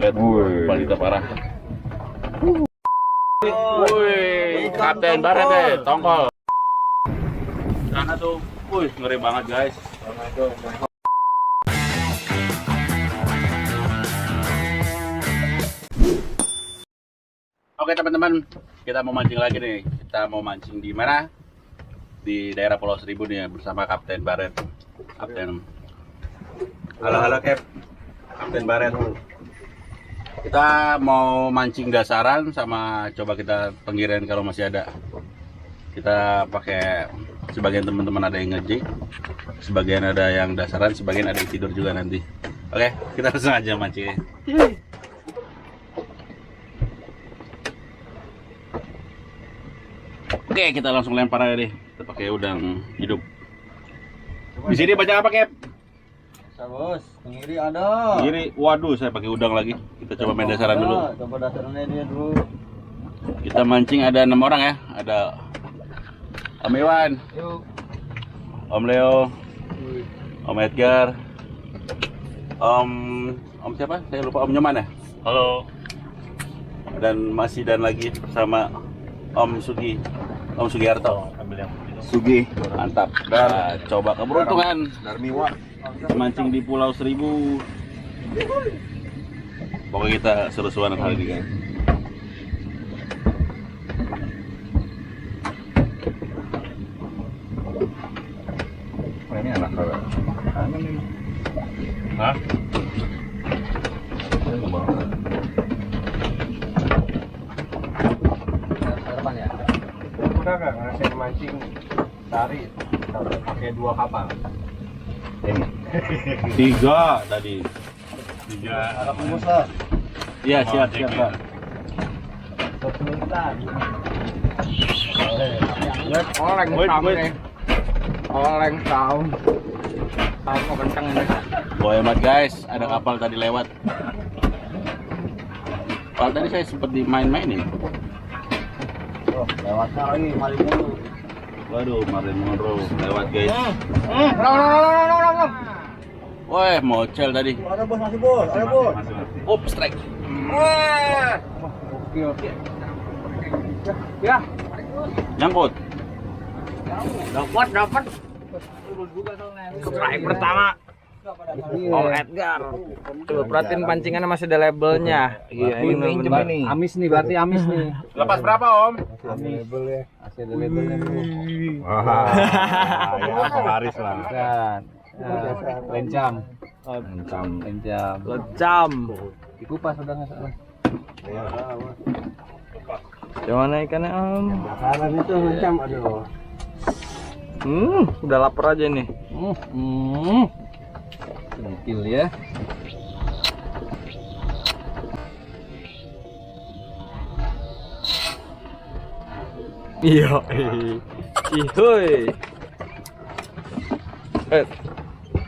Lihat, kualitas parah. Wih, Kapten Baret deh, tongkol. Sana tuh, wih, ngeri banget guys. Oke teman-teman, kita mau mancing lagi nih. Kita mau mancing di mana? Di daerah Pulau Seribu nih ya, bersama Kapten Baret. Kapten. Halo Cap. Kapten Baret. Kita mau mancing dasaran sama coba kita penggiran kalau masih ada. Kita pakai sebagian teman-teman ada yang ngejig, sebagian ada yang dasaran, sebagian ada yang tidur juga nanti. Oke, kita langsung aja mancing. Oke, kita langsung lempar aja deh. Kita pakai udang hidup. Di sini banyak apa, Cap? Bos, kiri ada. Kiri, waduh, saya pakai udang lagi. Kita coba main dasaran dulu. Coba dasarannya dia dulu. Kita mancing ada 6 orang ya. Ada Om Iwan, Yuk. Om Leo, Om Edgar, Om siapa? Saya lupa, Om Nyoman ya. Halo. Dan lagi bersama Om Sugi, Om Sugiarto. Sugi, mantap. Nah, coba keberuntungan. Darmiwa. Mancing di Pulau Seribu. Pokoknya kita seru-seruan hari ini guys. Ini anak kalau. Hah? Harapan ya. Udah nggak ngerasain mancing tari pakai 2 kapal? Ini 3 tadi. 3. Harap musa. Iya, siap Pak. Oleng tahun nih. Oleng tahun. Aku kenceng ini. Boy hemat guys, ada kapal tadi lewat. Kapal tadi saya sempat main-main nih. Oh, lewatnya lagi mari mulu. Waduh, Marin Monroe lewat guys. No. Woi, mocel tadi. Ada bos, masih bos, ada bos. Up strike. Oke. Ya. Nyangkut. Dapat. Strike pertama. Om Edgar. Coba perhatiin pancingannya masih ada labelnya. Iya, ini benar. Amis nih, berarti amis nih. Lepas berapa, Om? Amis. Label ya. Masih ada labelnya nih. Wah, ya penglaris lah. Kan. Lencam. Lencam. Dikupas udah nggak salah. Gimana ikannya Om? Bakaran itu lencam, aduh. Udah lapar aja nih. Sentil ya. Iya. Ihoy.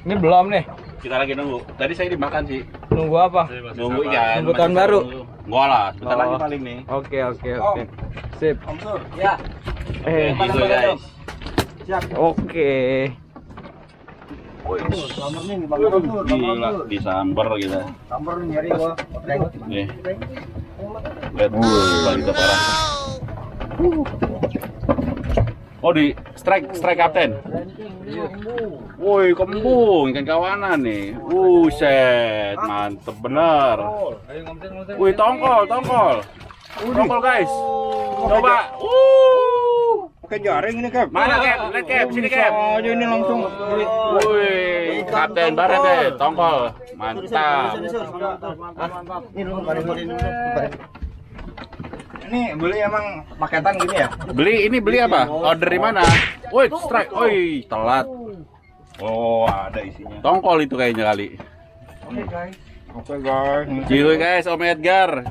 Ini belum nih. Kita lagi nunggu. Tadi saya dimakan sih. Nunggu apa? Nunggu ikan. Nunggu tahun baru. Enggak lah, sebentar Oh. lagi paling nih. Oke. Sip. Ya. Gitu guys. Siap. Oke. Wih, Sambar nih, Bang Mansur, Bang gila Mansur. disambar kita. Sambar nih nyari gua. Nih. Lihat, kualitas parah. Oh, di strike kapten. Woi, kembung ikan kawanan nih. Set, mantep bener. Wih, tongkol. Tongkol guys. Coba. Pakai jaring ini, Cap. Mana Cap? Lihat Cap, sini Cap. Aja ini langsung. Wih, Kapten Baret deh, tongkol. Mantap. Ini lu kemarin. Ini beli emang paketan gini ya? Beli apa? Order dari mana? Woi, strike. Woi, telat. Oh, ada isinya. Tongkol itu kayaknya kali. Oke, guys. Cihuy guys, Om Edgar.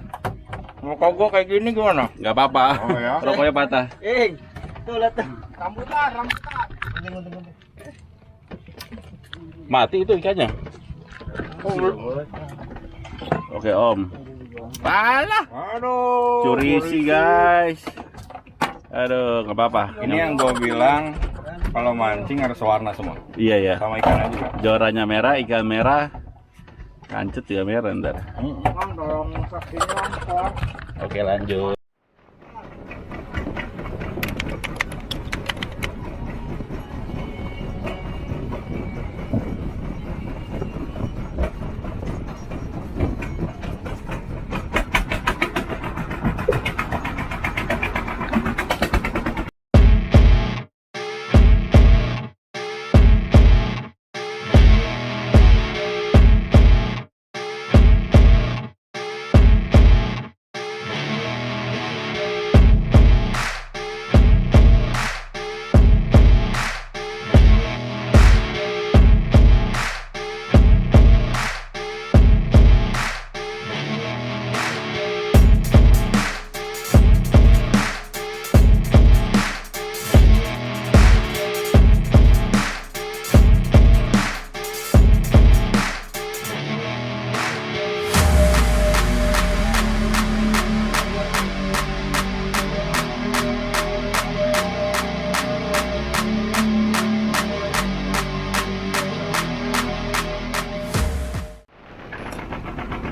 Mau kagok kayak gini gimana? Nggak apa-apa. Oh, ya? Rokoknya patah. Tuh lihat tuh. Rambutan. Mati itu ikannya. Oke, Om. Alah, Aduh. curisi guys. Aduh, nggak apa-apa. Ini yang gua bilang kalau mancing harus warna semua. Iya ya. Sama ikan aja. Joranya merah, ikan merah. Kancut ya merah ntar. Bang, dorong saksinya lampor. Oke lanjut.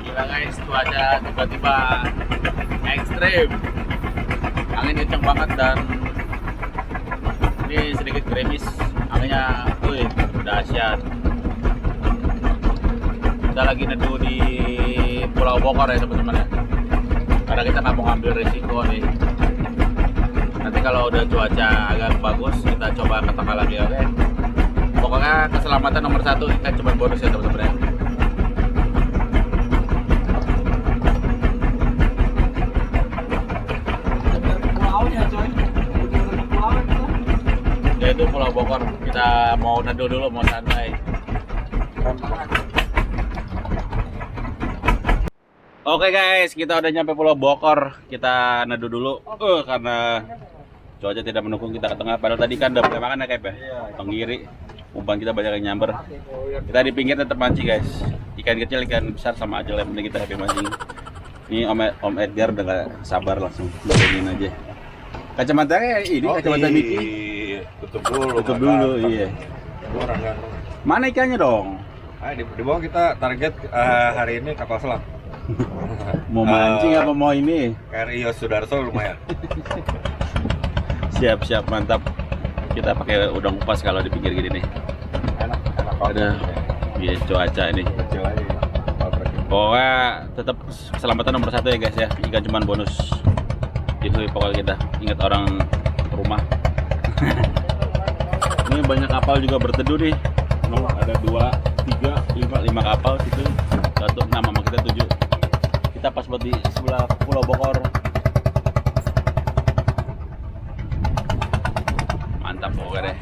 Gila guys, cuaca tiba-tiba ekstrim. Angin kenceng banget dan ini sedikit gerimis. Anginnya, wih, dahsyat. Kita lagi neduh di Pulau Bokor ya teman-teman ya. Karena kita nggak mau ngambil risiko nih. Nanti kalau udah cuaca agak bagus, kita coba ke tengah lagi, oke? Pokoknya keselamatan nomor 1, kita cuma bonus ya teman-teman ya. Ya itu Pulau Bokor. Kita mau neduh dulu, mau santai. Oke guys, kita udah nyampe Pulau Bokor. Kita neduh dulu. Karena cuaca tidak mendukung kita ke tengah. Padahal tadi kan udah boleh makan ya Kep ya. Tenggiri. Umpan kita banyak yang nyamber. Kita di pinggir tetap mancing guys. Ikan kecil, ikan besar sama aja. Yang penting kita happy mancing. Ini Om Edgar udah gak sabar langsung nyobain aja. Kacamatanya ini kacamata Miki. Tutup dulu, iya. Mana ikannya dong? Di bawah kita target hari ini kapal selam. Mau mancing apa mau ini? KRI Yosudarso lumayan. Siap, mantap. Kita pakai udang kupas kalau di pinggir gini nih. Enak Ada, iya cuaca ini. Kecil aja. Pokoknya tetap keselamatan nomor 1 ya guys ya. Ikan cuman bonus. Itu pokoknya kita ingat orang rumah. Ini banyak kapal juga berteduh nih. Ada 2, 3, 5 kapal situ. 1, 6 sama kita 7. Kita pas buat di sebelah Pulau Bokor. Mantap pokoknya deh.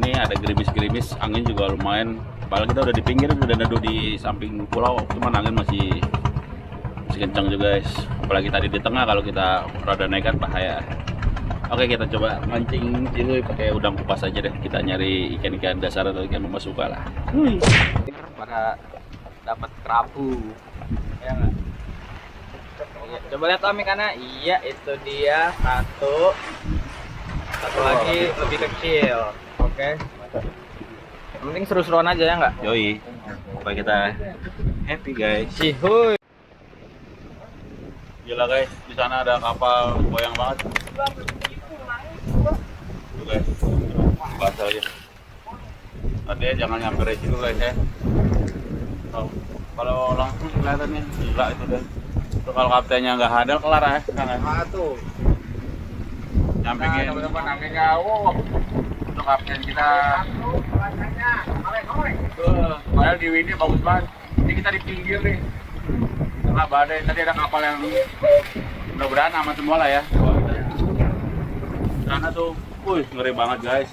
Ini ada gerimis-gerimis, angin juga lumayan. Padahal kita udah di pinggir, udah neduh di samping pulau, cuman angin masih kencang juga guys. Apalagi tadi di tengah, kalau kita rada naik kan bahaya. Oke, kita coba mancing itu pakai udang kupas aja deh. Kita nyari ikan-ikan dasar atau ikan memasuka lah. Pada dapat kerapu. Ya nggak? Iya, coba lihat Om ikannya. Iya, itu dia satu. Satu lagi lebih kecil. Oke. Yang penting seru-seruan aja ya nggak? Yoi. Supaya kita happy guys. Cihuy. Gila guys, di sana ada kapal goyang banget. Tuh guys, bahasa aja. Tadi jangan nyampe resiko guys ya. Oh, kalau langsung kelihatannya gila itu deh. Tuh kalau kaptennya nggak ada kelar ya. Tuh. Nyampingin. Teman-teman angin jauh. Untuk kapten kita. Tuh, padahal di Windy bagus banget. Ini kita di pinggir nih. Tengah badai, tadi ada kapal yang mudah-mudahan aman semua lah ya. Karena tuh, ngeri banget guys.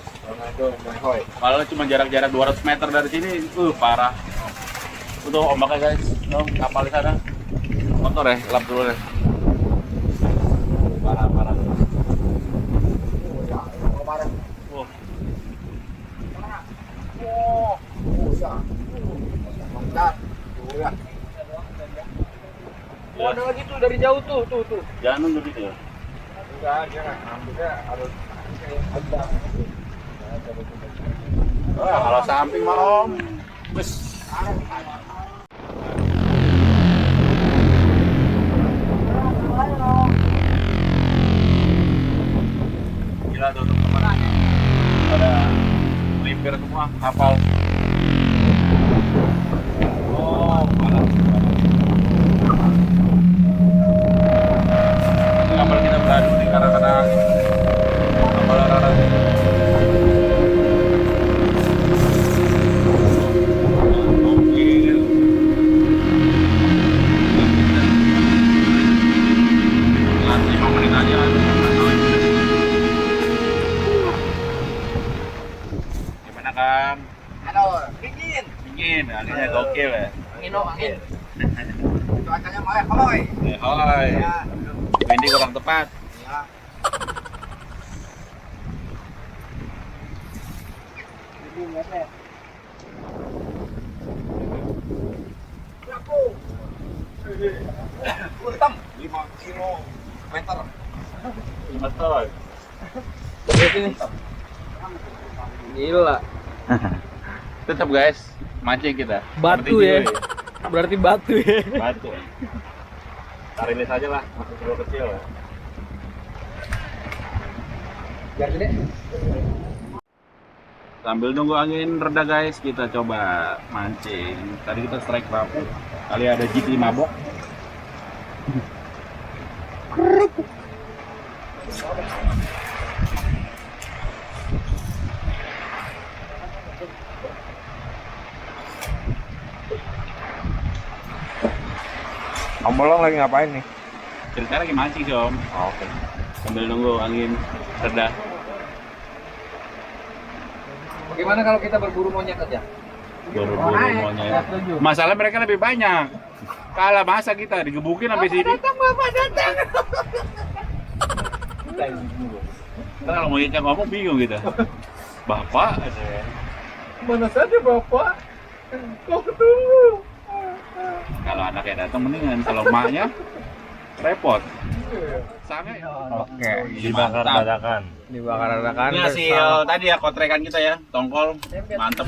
Kalau cuma jarak-jarak 200 meter dari sini, parah. Itu ombaknya guys, tuh kapal di sana. Motor ya, lap dulu deh. Parah. Oh, ada lagi tuh dari jauh tuh. Jangan nunduk gitu ya. Enggak, dia ngambilnya harus Kalau samping mah om. Bes. angin. Cuacanya melek, hoi. Hoi. Ya. Windy kurang tepat. Ya. Ini melek. Berapa? Hitam 5 kilometer. 5 ton. Gila. Tetap guys, mancing kita. Batu ya. Berarti batu ya. Batu. Tarilis aja lah, masuk kilo kecil ya. Biar gede. Sambil nunggu angin reda guys, kita coba mancing. Tadi kita strike kerapu, kali ada jig 5 bok. Om Bolong lagi ngapain nih? Ceritanya lagi mancing sih om. Oke. Sambil nunggu angin reda. Bagaimana kalau kita berburu monyet aja? Buru-buru monyet. Masalah mereka lebih banyak. Kalah masa kita digebukin sampai sini. Bapak datang. Ntar kalau monyetnya ngomong bingung kita. Bapak, Mana saja Bapak? Kau ketemu. kalau anaknya datang mendingan, kalau emaknya repot. Sange. Oke. Dibakar dadakan. Dibakar dadakan. Ini hasil tadi ya kotrekan kita ya, tongkol, mantep.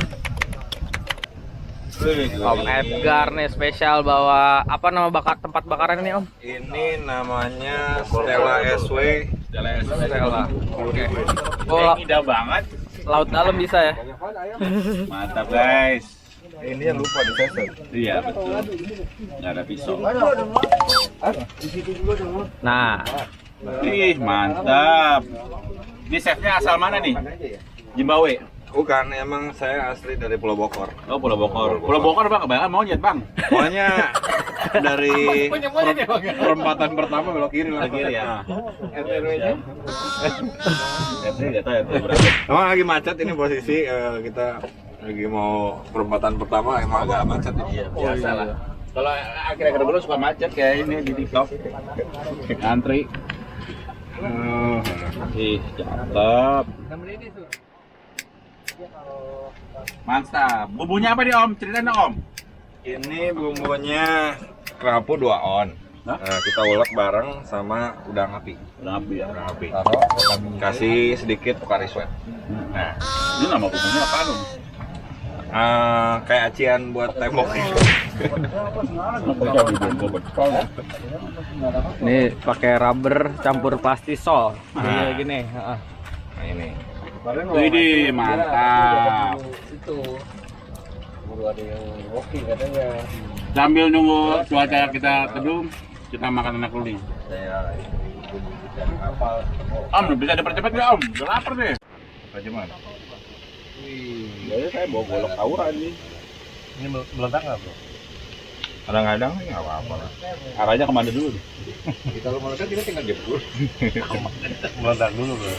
Om Edgar nih spesial bawa apa nama tempat bakaran ini Om? Ini namanya Stella SW. Stella. Oke. Oh, Indah banget, laut dalam bisa ya? mantap guys. Ini yang lupa diseset. Iya betul, nggak ada pisau. Nah, Ih mantap. Ini chefnya asal mana nih? Zimbabwe. Bukan, emang saya asli dari Pulau Bokor. Oh Pulau Bokor. Pulau Bokor bang, kebanyakan monyet bang. Pokoknya dari perempatan pertama belok kiri lah. Lagi ya. RT-nya. RT nggak tahu RT berapa. Emang lagi macet ini posisi kita lagi mau perempatan pertama emang agak macet. Iya biasa lah. Kalau akhir-akhir bulan suka macet kayak ini di TikTok. Antri. Ih cakep. Mantap. Bumbunya apa nih Om? Ceritain dong Om. Ini bumbunya kerapu 2 on. Hah? Kita ulek bareng sama udang api. Udah api ya. Udang api. Kasih sedikit Pocari Sweat. Nah, Ini nama bumbunya apa Om? kayak acian buat tembok. ini pakai rubber campur plastisol. Kayak gini. Heeh. Nah ini. Widih mantap. Itu. Baru ada yang hoki katanya. Sambil nunggu cuaca kita teduh, kita makan enak dulu nih. Saya cari kapal. Om, bisa dipercepat nggak Om? Udah lapar deh. Aja mana? Jadi saya bawa golok tawuran nih. Ini meledak nggak bro? Kadang-kadang sih nggak apa-apa lah. Arahnya kemana dulu nih? Kalau meledak kita tinggal jebur. Meledak dulu bro.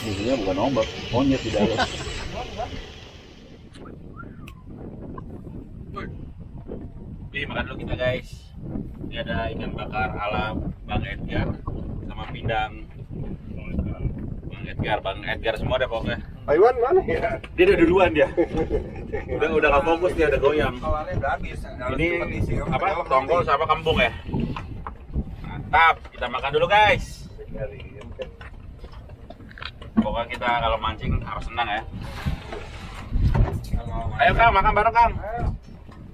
Musuhnya bukan ombak, monyet di dalam. Oke, makan dulu kita guys. Ini ada ikan bakar ala Bang Edgar sama pindang. Bang Edgar semua deh pokoknya. Aiwan mana ya? Dia udah duluan dia. udah nggak fokus dia, udah goyang. Kawannya udah habis. Ini apa? Tongkol sama kembung ya. Mantap, kita makan dulu guys. Pokoknya kita kalau mancing harus senang ya. Ayo Kang, makan bareng Kang.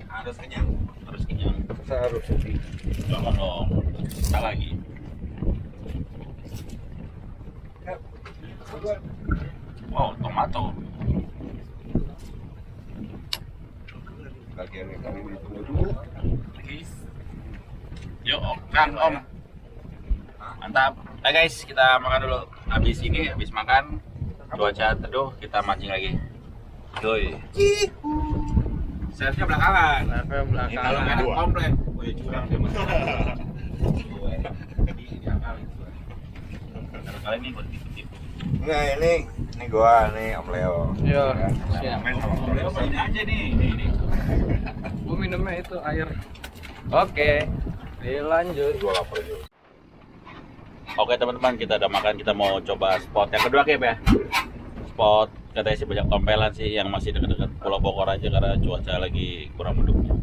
Harus kenyang. Harus kenyang. Harus sedih. Jangan dong. Kita lagi. Wow, tomato. Bagian yang kami ditunggu dulu. Yuk, Kang, Om. Mantap. Nah guys, kita makan dulu. Habis makan, cuaca teduh, kita mancing lagi. Yoi. Servisnya belakangan. Kalau nggak ada komplain, oh ya curang dia mas. Kali ini buat tipu-tipu. Enggak, ini gua nih Om Leo. Iya. Om Leo ini aja nih. Ini. minumnya itu air. Oke, dilanjut. Oke teman-teman, kita udah makan, kita mau coba spot yang kedua Kep ya. Spot katanya sih banyak tompelan sih yang masih dekat-dekat Pulau Bogor aja karena cuaca lagi kurang mendukung.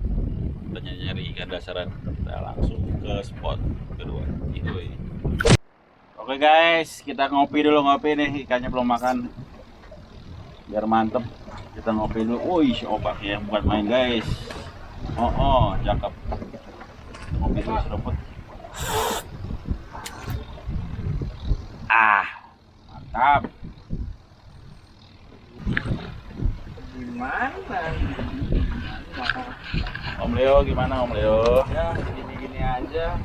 Kita nyari ikan dasaran, kita langsung ke spot kedua. Itu ini. Oke guys, kita ngopi dulu nih, ikannya belum makan. Biar mantep, kita ngopi dulu. Wih, ombaknya bukan main guys. Oh, cakep. Ngopi dulu seruput. Mantap. Gimana? Om Leo gimana Om Leo? Ya, gini-gini aja.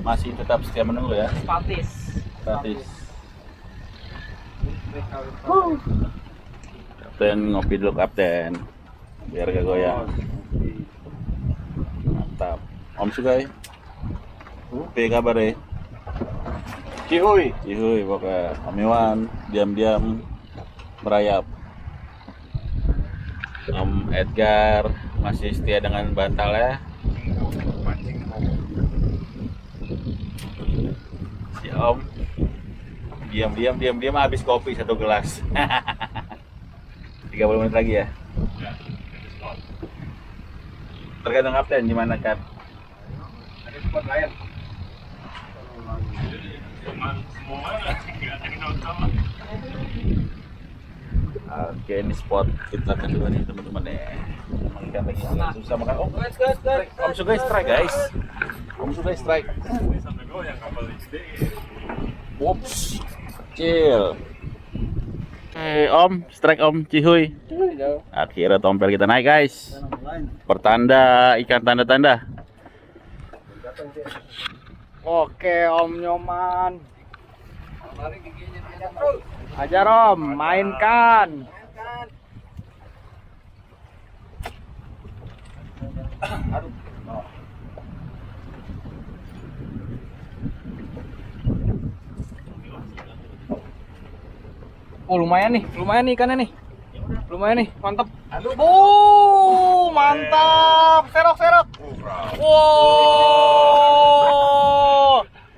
Masih tetap setia menunggu ya? Statis. Gratis. Kapten ngopi dulu kapten. Biar gak goyang. Mantap. Om Sugai. Apa kabar ya? Cihuy. Cihuy pokoknya. Om Iwan diam-diam merayap. Om Edgar masih setia dengan bantalnya. Si Om diam-diam habis kopi 1 gelas. 30 menit lagi ya. Tergantung kapten gimana kan. Ada spot lain. Oke, ini spot kita kedua nih teman-teman ya. Emang ikan lagi agak susah makan. Oh, Om Sugai strike guys. Om Sugai strike. Whoops, kecil. Om, strike Om Cihuy. Akhirnya tompel kita naik guys. Pertanda ikan tanda-tanda. Oke, Om Nyoman. Ajar Om, mainkan. Oh, lumayan nih ikannya nih. Lumayan nih, mantap. Mantap. Serok. Wow.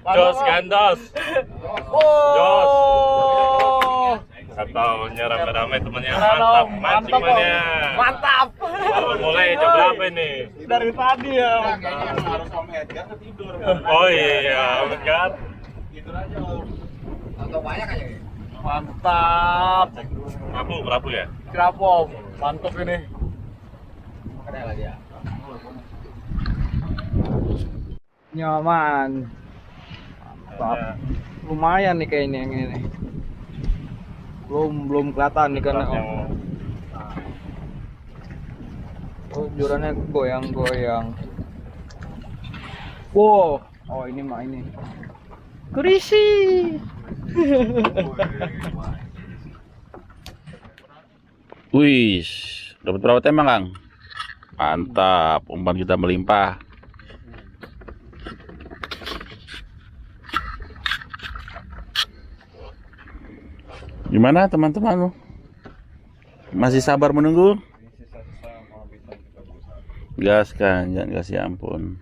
Jos gandos. Jos. Oh. Atau nyerang rame temennya Mantap, mantap mancingnya. Mantap. Baru mulai jam berapa ini? Dari tadi ya. Harus Om Edgar ketidur. Oh iya, Edgar. Mantap. Kerapu ya? Kerapu Om. Mantap ini. Nyaman. Mantap. Lumayan nih kayaknya yang ini. Belum kelihatan nih karena jurannya goyang-goyang. Wow. Oh ini mah ini. Kurisi. Wih, dapat berapa tembak Kang? Mantap, umpan kita melimpah. Gimana teman-teman? Masih sabar menunggu? Gaskan, jangan kasih ampun.